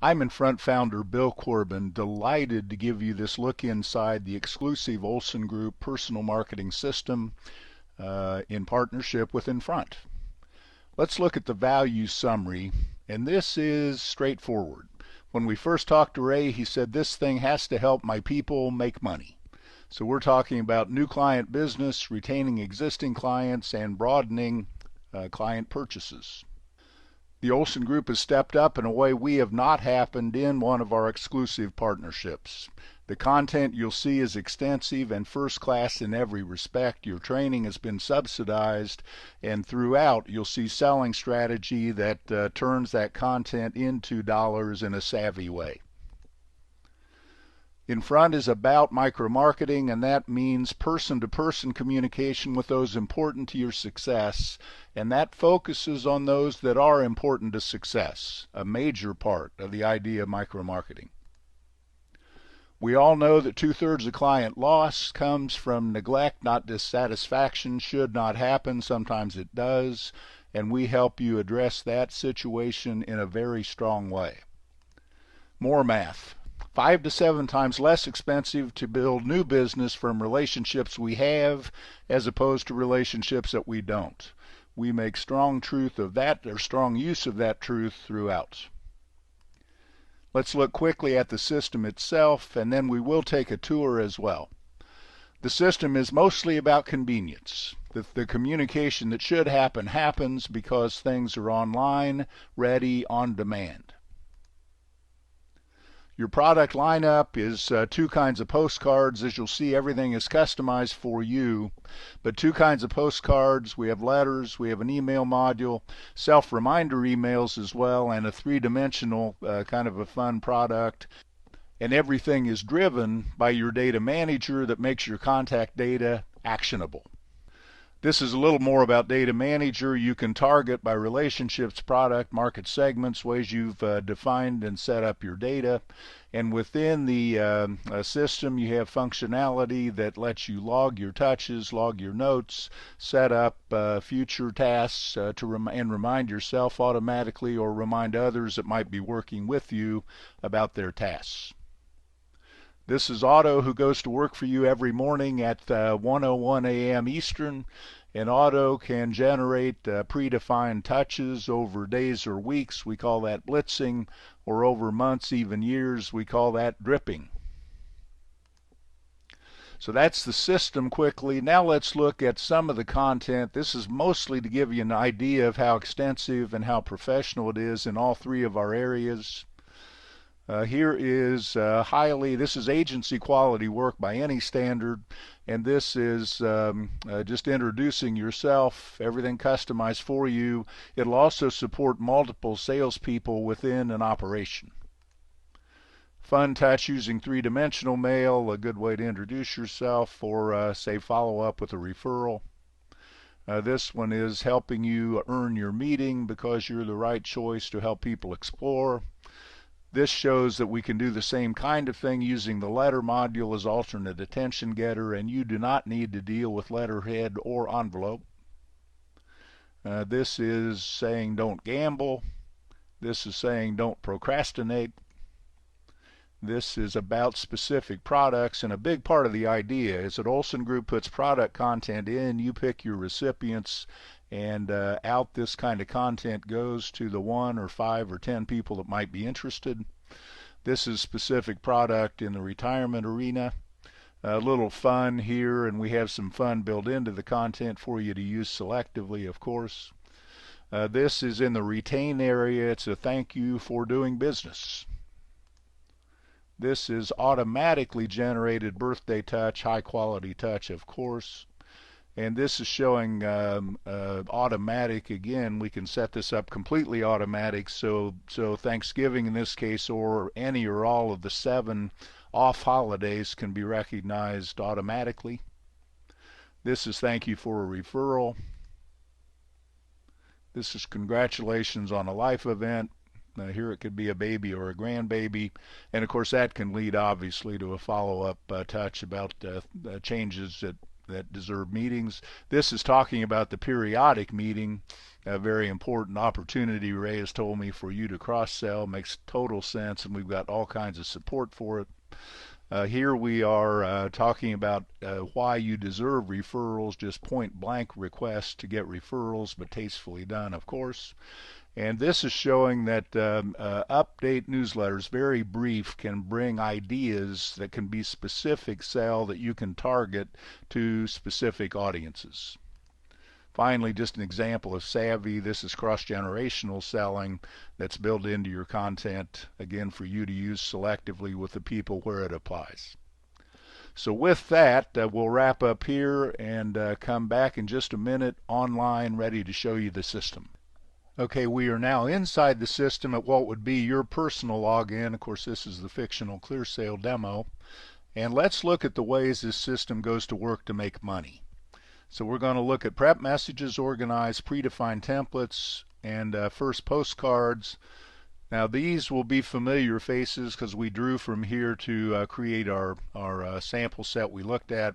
I'm in front founder Bill Corbin, delighted to give you this look inside the exclusive Ohlson Group personal marketing system in partnership with Infront. Let's look at the value summary, and this is straightforward. When we first talked to Ray, he said this thing has to help my people make money. So we're talking about new client business, retaining existing clients, and broadening client purchases. The Ohlson Group has stepped up in a way we have not happened in one of our exclusive partnerships. The content you'll see is extensive and first class in every respect. Your training has been subsidized, and throughout you'll see selling strategy that turns that content into dollars in a savvy way. Infront is about micro-marketing, and that means person-to-person communication with those important to your success, and that focuses on those that are important to success, a major part of the idea of micro-marketing. We all know that 2/3 of client loss comes from neglect, not dissatisfaction. Should not happen, sometimes it does, and we help you address that situation in a very strong way. More math. 5 to 7 times less expensive to build new business from relationships we have as opposed to relationships that we don't. We make strong truth of that, or strong use of that truth throughout. Let's look quickly at the system itself, and then we will take a tour as well. The system is mostly about convenience. The communication that should happen happens because things are online, ready, on demand. Your product lineup is 2 kinds of postcards. As you'll see, everything is customized for you, but 2 kinds of postcards. We have letters, we have an email module, self-reminder emails as well, and a 3-dimensional kind of a fun product. And everything is driven by your data manager that makes your contact data actionable. This is a little more about data manager. You can target by relationships, product, market segments, ways you've defined and set up your data. And within the system, you have functionality that lets you log your touches, log your notes, set up future tasks and remind yourself automatically or remind others that might be working with you about their tasks. This is Otto, who goes to work for you every morning at 1:01 a.m. Eastern, and Otto can generate predefined touches over days or weeks. We call that blitzing, or over months, even years. We call that dripping. So that's the system quickly. Now let's look at some of the content. This is mostly to give you an idea of how extensive and how professional it is in all 3 of our areas. Here is this is agency quality work by any standard, and this is just introducing yourself, everything customized for you. It'll also support multiple salespeople within an operation. Fun touch using 3-dimensional mail, a good way to introduce yourself or say follow up with a referral. This one is helping you earn your meeting because you're the right choice to help people explore. This shows that we can do the same kind of thing using the letter module as alternate attention getter, and you do not need to deal with letterhead or envelope. This is saying don't gamble. This is saying don't procrastinate. This is about specific products, and a big part of the idea is that Ohlson Group puts product content in, you pick your recipients, and out this kind of content goes to the 1 or 5 or 10 people that might be interested. This is specific product in the retirement arena. A little fun here, and we have some fun built into the content for you to use selectively, of course. This is in the retain area. It's a thank you for doing business. This is automatically generated birthday touch, high quality touch, of course. And this is showing automatic. Again, we can set this up completely automatic, so Thanksgiving in this case, or any or all of the 7 off holidays, can be recognized automatically. This is thank you for a referral. This is congratulations on a life event. Here it could be a baby or a grandbaby, and of course that can lead obviously to a follow-up touch about changes that that deserve meetings. This is talking about the periodic meeting, a very important opportunity Ray has told me for you to cross-sell. Makes total sense, and we've got all kinds of support for it. Here we are talking about why you deserve referrals, just point blank requests to get referrals, but tastefully done, of course. And this is showing that update newsletters, very brief, can bring ideas that can be specific sell that you can target to specific audiences. Finally, just an example of savvy. This is cross-generational selling that's built into your content, again, for you to use selectively with the people where it applies. So with that, we'll wrap up here and come back in just a minute online, ready to show you the system. Okay, we are now inside the system at what would be your personal login. Of course, this is the fictional ClearSale demo. And let's look at the ways this system goes to work to make money. So we're going to look at prep messages, organized, predefined templates, and first postcards. Now these will be familiar faces because we drew from here to create our sample set we looked at.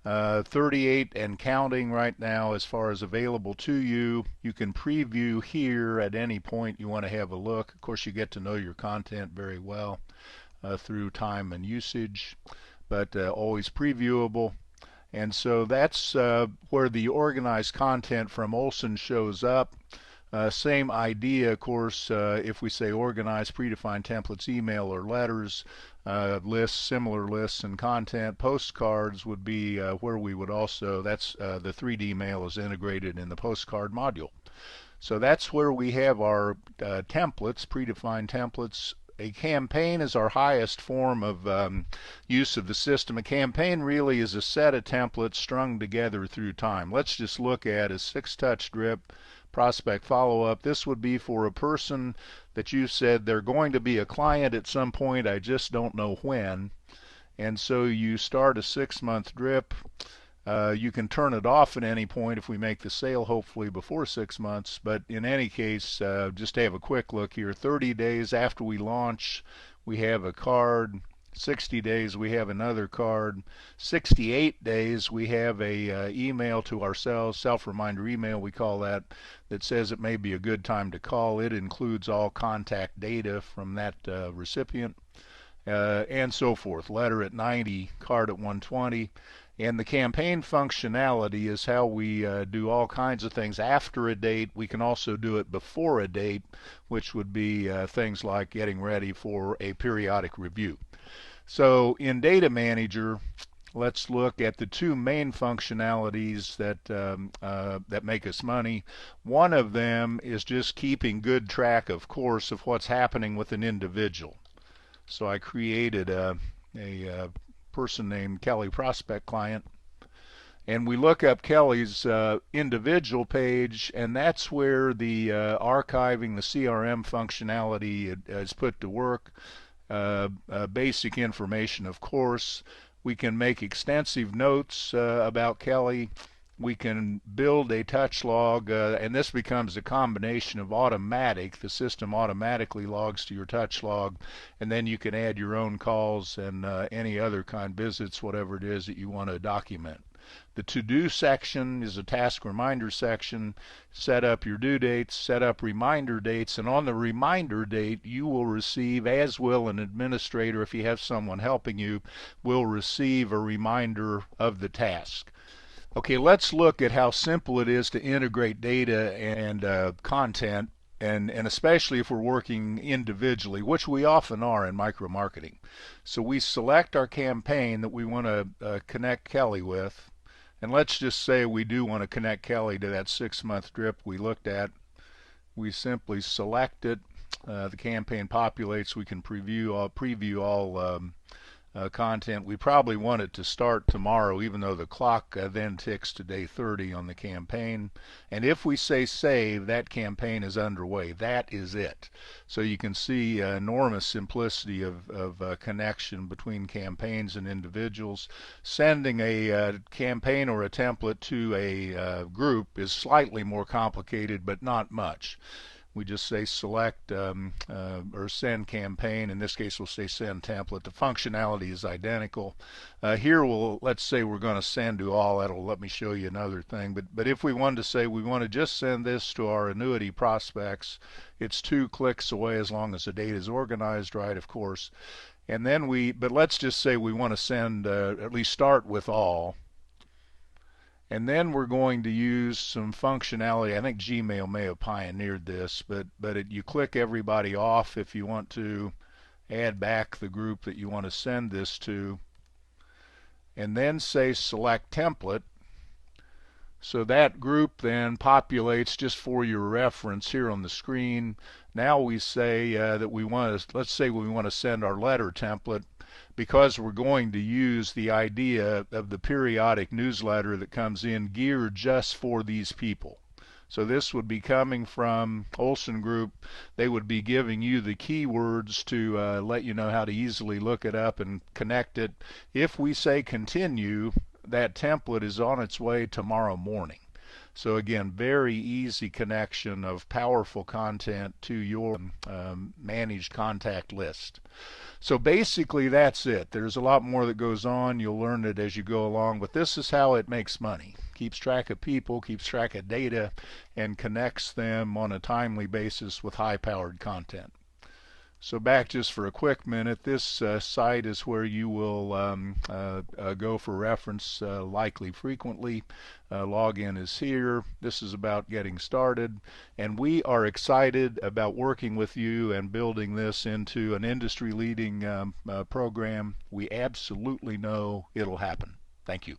38 and counting right now as far as available to you. You can preview here at any point you want to have a look. Of course, you get to know your content very well through time and usage, but always previewable. And so that's where the organized content from Ohlson shows up. Same idea, of course, if we say organized, predefined templates, email or letters, lists, similar lists and content. Postcards would be where we would also, that's the 3D mail is integrated in the postcard module. So that's where we have our templates, predefined templates. A campaign is our highest form of use of the system. A campaign really is a set of templates strung together through time. Let's just look at a 6-touch drip, prospect follow-up. This would be for a person that you said they're going to be a client at some point, I just don't know when. And so you start a 6-month drip. You can turn it off at any point if we make the sale, hopefully before 6 months. But in any case, just to have a quick look here, 30 days after we launch, we have a card. 60 days, we have another card. 68 days, we have a email to ourselves, self-reminder email, we call that says it may be a good time to call. It includes all contact data from that recipient, and so forth. Letter at 90, card at 120. And the campaign functionality is how we do all kinds of things after a date. We can also do it before a date, which would be things like getting ready for a periodic review. So in Data Manager, let's look at the two main functionalities that make us money. One of them is just keeping good track, of course, of what's happening with an individual. So I created a person named Kelly Prospect Client, and we look up Kelly's individual page, and that's where the archiving, the CRM functionality is put to work. Basic information, of course. We can make extensive notes about Kelly. We can build a touch log, and this becomes a combination of automatic. The system automatically logs to your touch log, and then you can add your own calls and any other kind of visits, whatever it is that you want to document. The to-do section is a task reminder section. Set up your due dates, set up reminder dates, and on the reminder date you will receive, as will an administrator if you have someone helping you, will receive a reminder of the task. Okay, let's look at how simple it is to integrate data and content, and especially if we're working individually, which we often are in micro-marketing. So we select our campaign that we want to connect Kelly with, and let's just say we do want to connect Kelly to that 6-month drip we looked at. We simply select it. The campaign populates. We can preview all content. We probably want it to start tomorrow, even though the clock then ticks to day 30 on the campaign. And if we say save, that campaign is underway. That is it. So you can see enormous simplicity of connection between campaigns and individuals. Sending a campaign or a template to a group is slightly more complicated, but not much. We just say select or send campaign. In this case, we'll say send template. The functionality is identical. Here, let's say we're going to send to all. That'll let me show you another thing. But if we wanted to say we want to just send this to our annuity prospects, it's 2 clicks away as long as the data is organized right, of course. And then but let's just say we want to send, at least start with all. And then we're going to use some functionality. I think Gmail may have pioneered this, but you click everybody off if you want to add back the group that you want to send this to, and then say select template. So that group then populates, just for your reference here on the screen. Now we say that we want to, let's say we want to send our letter template, because we're going to use the idea of the periodic newsletter that comes in geared just for these people. So this would be coming from Ohlson Group. They would be giving you the keywords to let you know how to easily look it up and connect it. If we say continue, that template is on its way tomorrow morning. So again, very easy connection of powerful content to your managed contact list. So basically that's it. There's a lot more that goes on. You'll learn it as you go along, but this is how it makes money. Keeps track of people, keeps track of data, and connects them on a timely basis with high-powered content. So back just for a quick minute, this site is where you will go for reference likely frequently. Login is here. This is about getting started, and we are excited about working with you and building this into an industry-leading program. We absolutely know it'll happen. Thank you.